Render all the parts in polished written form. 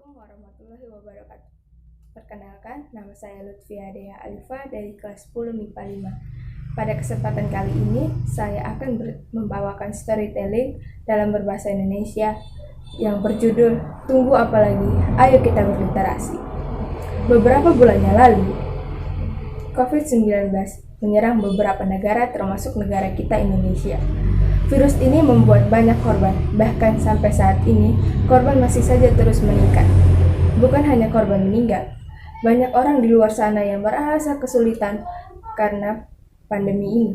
Assalamualaikum warahmatullahi wabarakatuh. Perkenalkan, nama saya Lutfia Dea Alifa dari kelas 10 MIPA 5. Pada kesempatan kali ini, saya akan membawakan storytelling dalam berbahasa Indonesia yang berjudul Tunggu Apa Lagi, Ayo Kita Berliterasi. Beberapa bulan yang lalu, COVID-19 menyerang beberapa negara termasuk negara kita Indonesia. Virus ini membuat banyak korban, bahkan sampai saat ini korban masih saja terus meningkat. Bukan hanya korban meninggal, banyak orang di luar sana yang merasa kesulitan karena pandemi ini.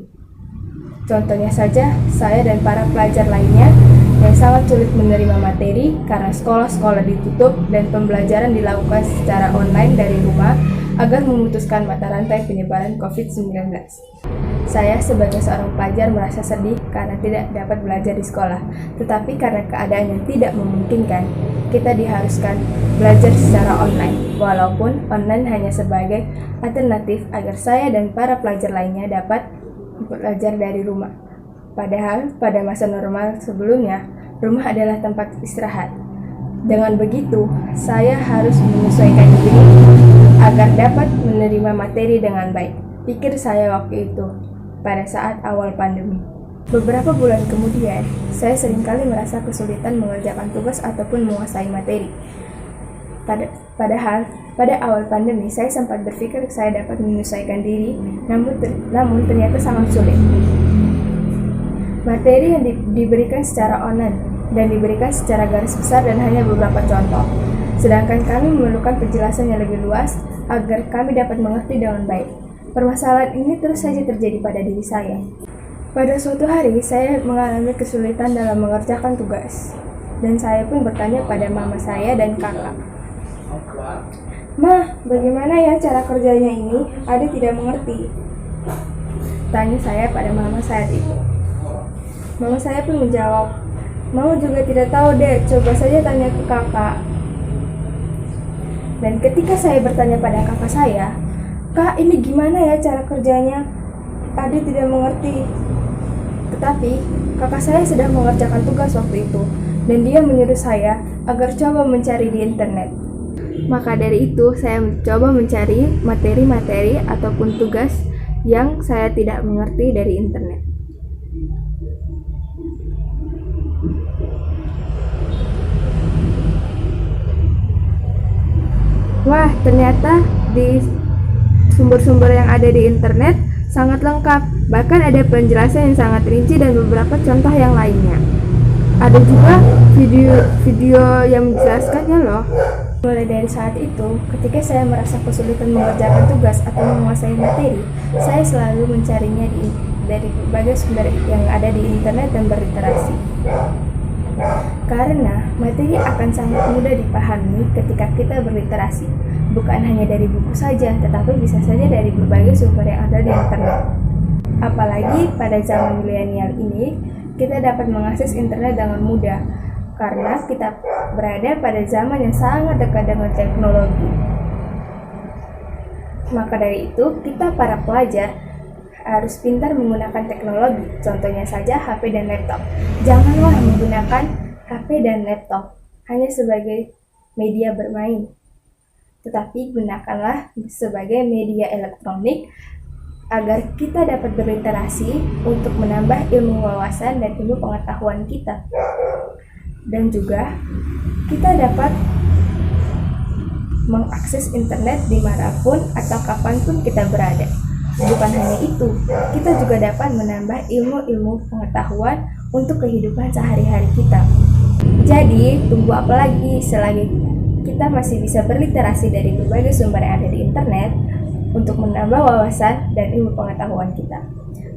Contohnya saja, saya dan para pelajar lainnya yang sangat sulit menerima materi karena sekolah-sekolah ditutup dan pembelajaran dilakukan secara online dari rumah agar memutuskan mata rantai penyebaran COVID-19. Saya sebagai seorang pelajar merasa sedih karena tidak dapat belajar di sekolah, tetapi karena keadaan yang tidak memungkinkan, kita diharuskan belajar secara online, walaupun online hanya sebagai alternatif agar saya dan para pelajar lainnya dapat belajar dari rumah. Padahal pada masa normal sebelumnya, rumah adalah tempat istirahat. Dengan begitu, saya harus menyesuaikan diri agar dapat menerima materi dengan baik. Pikir saya waktu itu, pada saat awal pandemi. Beberapa bulan kemudian, saya seringkali merasa kesulitan mengerjakan tugas ataupun menguasai materi. Padahal, pada awal pandemi, saya sempat berpikir saya dapat menyesuaikan diri, namun ternyata sangat sulit. Materi yang diberikan secara online dan diberikan secara garis besar dan hanya beberapa contoh. Sedangkan kami memerlukan penjelasan yang lebih luas agar kami dapat mengerti dengan baik. Permasalahan ini terus saja terjadi pada diri saya. Pada suatu hari, saya mengalami kesulitan dalam mengerjakan tugas. Dan saya pun bertanya pada mama saya dan kakak. "Ma, bagaimana ya cara kerjanya ini? Adik tidak mengerti." Tanya saya pada mama saat itu. Mama saya pun menjawab, "Mama juga tidak tahu deh, coba saja tanya ke kakak." Dan ketika saya bertanya pada kakak saya, "Kak, ini gimana ya cara kerjanya? Adik tidak mengerti." Tetapi kakak saya sedang mengerjakan tugas waktu itu, dan dia menyuruh saya agar coba mencari di internet. Maka dari itu, saya mencoba mencari materi-materi ataupun tugas yang saya tidak mengerti dari internet. Wah, ternyata di sumber-sumber yang ada di internet sangat lengkap, bahkan ada penjelasan yang sangat rinci dan beberapa contoh yang lainnya. Ada juga video yang menjelaskannya loh. Mulai dari saat itu, ketika saya merasa kesulitan mengerjakan tugas atau menguasai materi, saya selalu mencarinya dari berbagai sumber yang ada di internet dan berliterasi. Karena materi akan sangat mudah dipahami ketika kita berliterasi, bukan hanya dari buku saja, tetapi bisa saja dari berbagai sumber yang ada di internet. Apalagi pada zaman milenial ini, kita dapat mengakses internet dengan mudah, karena kita berada pada zaman yang sangat dekat dengan teknologi. Maka dari itu, kita para pelajar harus pintar menggunakan teknologi, contohnya saja HP dan laptop. Janganlah menggunakan HP dan laptop hanya sebagai media bermain, tetapi gunakanlah sebagai media elektronik agar kita dapat berliterasi untuk menambah ilmu wawasan dan ilmu pengetahuan kita. Dan juga kita dapat mengakses internet dimanapun atau kapanpun kita berada. Bukan hanya itu, kita juga dapat menambah ilmu-ilmu pengetahuan untuk kehidupan sehari-hari kita. Jadi, tunggu apa lagi selagi kita masih bisa berliterasi dari berbagai sumber yang ada di internet untuk menambah wawasan dan ilmu pengetahuan kita.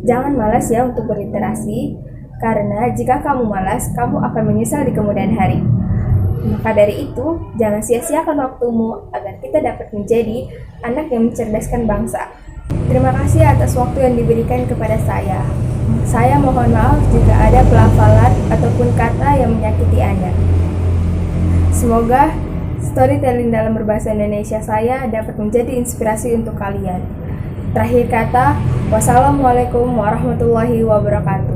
Jangan malas ya untuk berliterasi, karena jika kamu malas, kamu akan menyesal di kemudian hari. Maka dari itu, jangan sia-siakan waktumu agar kita dapat menjadi anak yang mencerdaskan bangsa. Terima kasih atas waktu yang diberikan kepada saya. Saya mohon maaf jika ada pelafalan ataupun kata yang menyakiti Anda. Semoga storytelling dalam berbahasa Indonesia saya dapat menjadi inspirasi untuk kalian. Terakhir kata, wassalamualaikum warahmatullahi wabarakatuh.